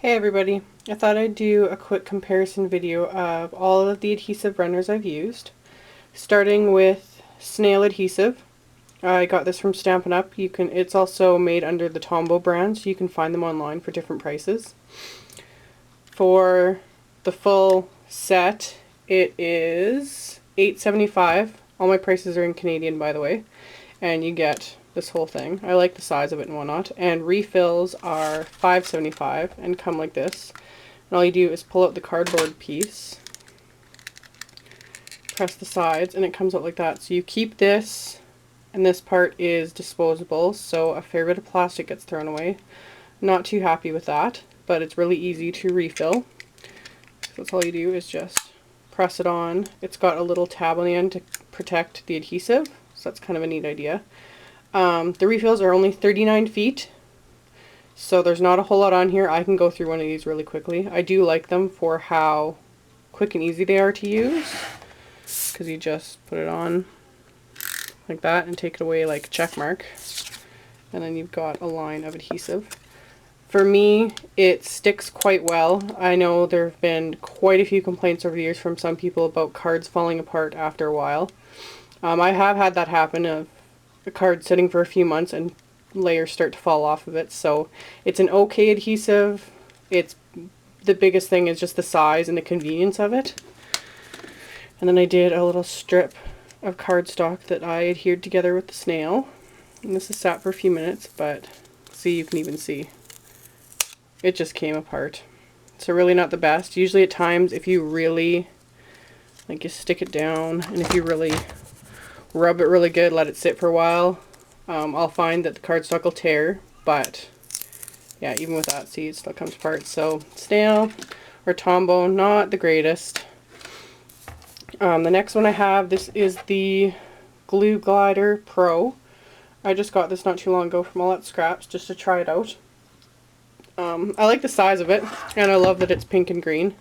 Hey everybody, I thought I'd do a quick comparison video of all of the adhesive runners I've used. Starting with Snail Adhesive. I got this from Stampin' Up. It's also made under the Tombow brand, so you can find them online for different prices. For the full set, it is $8.75. All my prices are in Canadian, by the way. And you get this whole thing. I like the size of it and whatnot. And refills are $5.75 and come like this. And all you do is pull out the cardboard piece, press the sides, and it comes out like that. So you keep this, and this part is disposable, so a fair bit of plastic gets thrown away. Not too happy with that, but it's really easy to refill. So that's all you do is just press it on. It's got a little tab on the end to protect the adhesive, so that's kind of a neat idea. The refills are only 39 feet, so there's not a whole lot on here. I can go through one of these really quickly. I do like them for how quick and easy they are to use, because you just put it on like that and take it away like a check mark, and then you've got a line of adhesive. For me, it sticks quite well. I know there have been quite a few complaints over the years from some people about cards falling apart after a while. I have had that happen, of a card sitting for a few months and layers start to fall off of it. So it's an okay adhesive. The biggest thing is just the size and the convenience of it. And then I did a little strip of cardstock that I adhered together with the snail. And this is sat for a few minutes, but see, you can even see it just came apart. So really not the best. Usually at times, if you really, like, you stick it down, and if you really rub it really good, let it sit for a while, I'll find that the cardstock will tear, but yeah, even with that, see, it still comes apart. So Snail or Tombow, not the greatest. The next one I have, this is the Glue Glider Pro. I just got this not too long ago from All That Scraps just to try it out. I like the size of it, and I love that it's pink and green.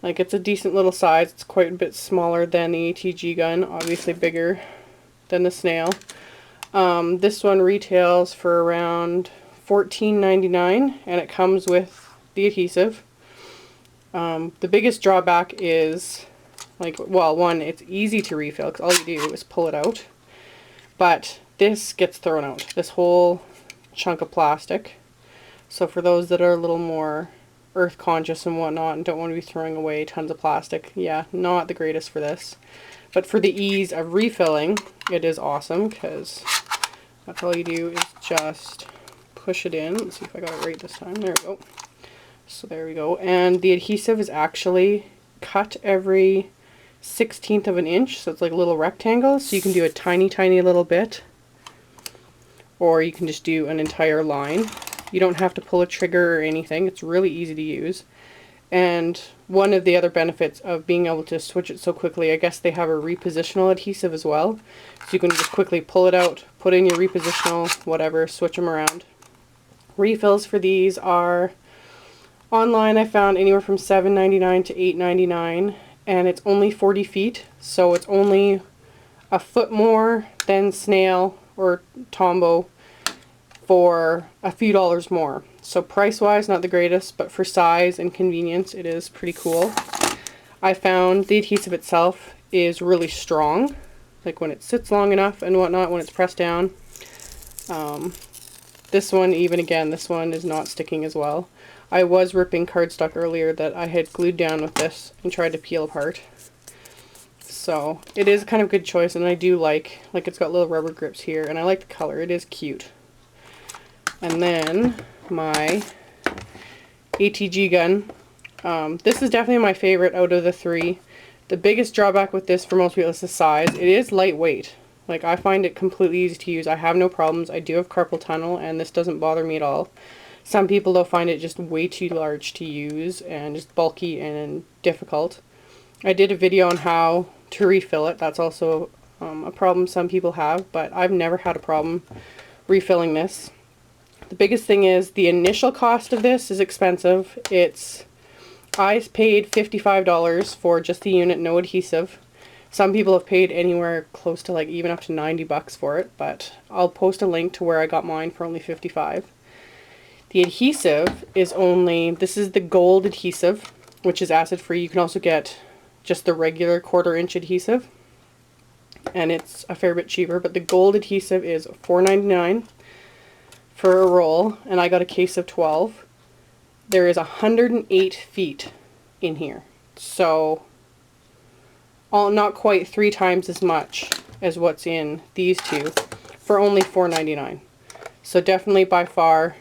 Like, it's a decent little size. It's quite a bit smaller than the Atg Gun, obviously bigger than the Snail. This one retails for around $14.99, and it comes with the adhesive. The biggest drawback is, like, well, one, it's easy to refill because all you do is pull it out. But this gets thrown out, this whole chunk of plastic. So for those that are a little more earth conscious and whatnot and don't want to be throwing away tons of plastic, yeah, not the greatest for this. But for the ease of refilling, it is awesome, because that's all you do is just push it in. Let's see if I got it right this time. There we go. So there we go. And the adhesive is actually cut every 1/16 of an inch, so it's like a little rectangle, so you can do a tiny little bit, or you can just do an entire line. You don't have to pull a trigger or anything. It's really easy to use. And one of the other benefits of being able to switch it so quickly, I guess they have a repositional adhesive as well. So you can just quickly pull it out, put in your repositional, whatever, switch them around. Refills for these are, online I found anywhere from $7.99 to $8.99, and it's only 40 feet, so it's only a foot more than Snail or Tombow for a few dollars more. So price-wise, not the greatest, but for size and convenience, it is pretty cool. I found the adhesive itself is really strong, like when it sits long enough and whatnot, when it's pressed down. This one, even again, this one is not sticking as well. I was ripping cardstock earlier that I had glued down with this and tried to peel apart. So it is kind of a good choice, and I do like it's got little rubber grips here, and I like the color. It is cute. And then my Atg Gun. This is definitely my favorite out of the three. The biggest drawback with this for most people is the size. It is lightweight. Like, I find it completely easy to use. I have no problems. I do have carpal tunnel, and this doesn't bother me at all. Some people, though, find it just way too large to use and just bulky and difficult. I did a video on how to refill it. That's also a problem some people have, but I've never had a problem refilling this. The biggest thing is the initial cost of this is expensive. I paid $55 for just the unit, no adhesive. Some people have paid anywhere close to, like, even up to 90 bucks for it, but I'll post a link to where I got mine for only $55. The adhesive is only, this is the gold adhesive, which is acid free. You can also get just the regular 1/4 inch adhesive, and it's a fair bit cheaper, but the gold adhesive is $4.99 for a roll, and I got a case of 12. There is 108 feet in here, so not quite 3 times as much as what's in these two for only $4.99. So definitely by far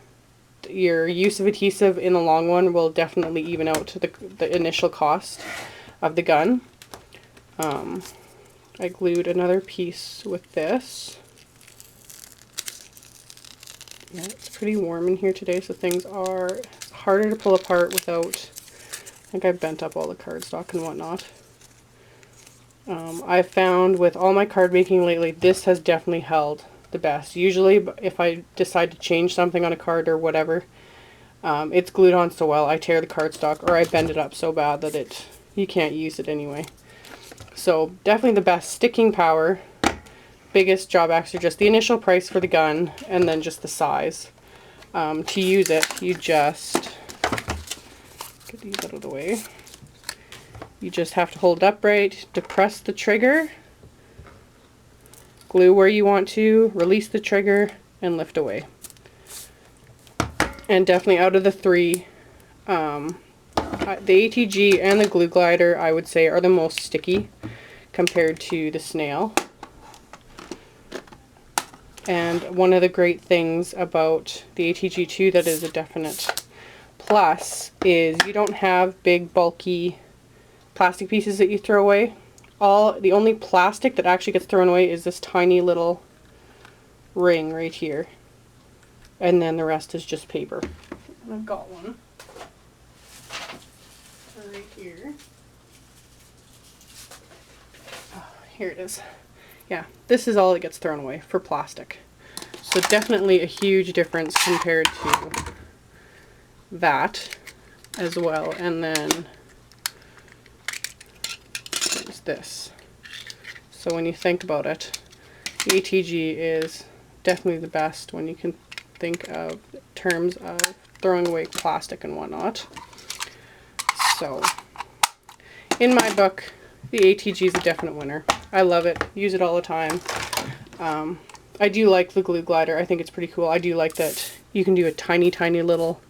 your use of adhesive in the long one will definitely even out the initial cost of the gun. I glued another piece with this. Yeah, it's pretty warm in here today, so things are harder to pull apart without, I think I bent up all the cardstock and whatnot. I've found with all my card making lately, this has definitely held the best. Usually if I decide to change something on a card or whatever, it's glued on so well, I tear the cardstock or I bend it up so bad that you can't use it anyway. So definitely the best sticking power. Biggest drawbacks are just the initial price for the gun and then just the size. To use it, you just get these out of the way. You just have to hold it upright, depress the trigger, glue where you want to, release the trigger, and lift away. And definitely out of the three, the ATG and the glue glider, I would say, are the most sticky compared to the Snail. And one of the great things about the ATG 2 that is a definite plus is you don't have big bulky plastic pieces that you throw away. The only plastic that actually gets thrown away is this tiny little ring right here, and then the rest is just paper. And I've got one right here. Oh, here it is. Yeah, this is all that gets thrown away for plastic. So definitely a huge difference compared to that as well. And then there's this. So when you think about it, the ATG is definitely the best when you can think of terms of throwing away plastic and whatnot. So in my book, the ATG is a definite winner. I love it. Use it all the time. I do like the glue glider. I think it's pretty cool. I do like that you can do a tiny, tiny little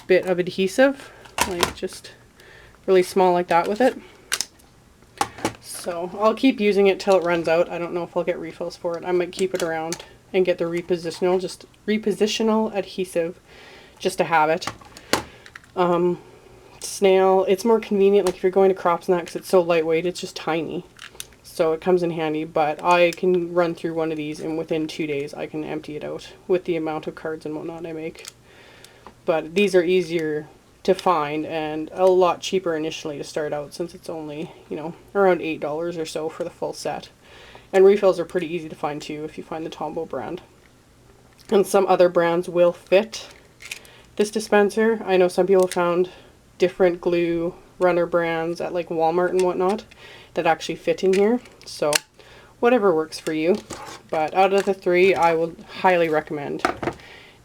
bit of adhesive, like just really small like that with it. So I'll keep using it till it runs out. I don't know if I'll get refills for it. I might keep it around and get the repositional adhesive just to have it. Snail, it's more convenient, like if you're going to crops and that, because it's so lightweight, it's just tiny. So it comes in handy, but I can run through one of these and within 2 days I can empty it out with the amount of cards and whatnot I make. But these are easier to find and a lot cheaper initially to start out, since it's only, you know, around $8 or so for the full set. And refills are pretty easy to find too if you find the Tombow brand. And some other brands will fit this dispenser. I know some people found different glue runner brands at like Walmart and whatnot that actually fit in here. So whatever works for you. But out of the three, I would highly recommend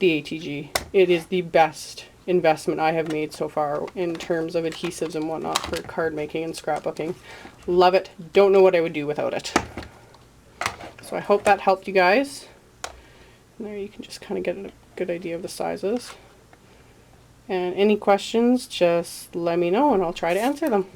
the ATG. It is the best investment I have made so far in terms of adhesives and whatnot for card making and scrapbooking. Love it. Don't know what I would do without it. So I hope that helped you guys. And there you can just kind of get a good idea of the sizes. And any questions, just let me know and I'll try to answer them.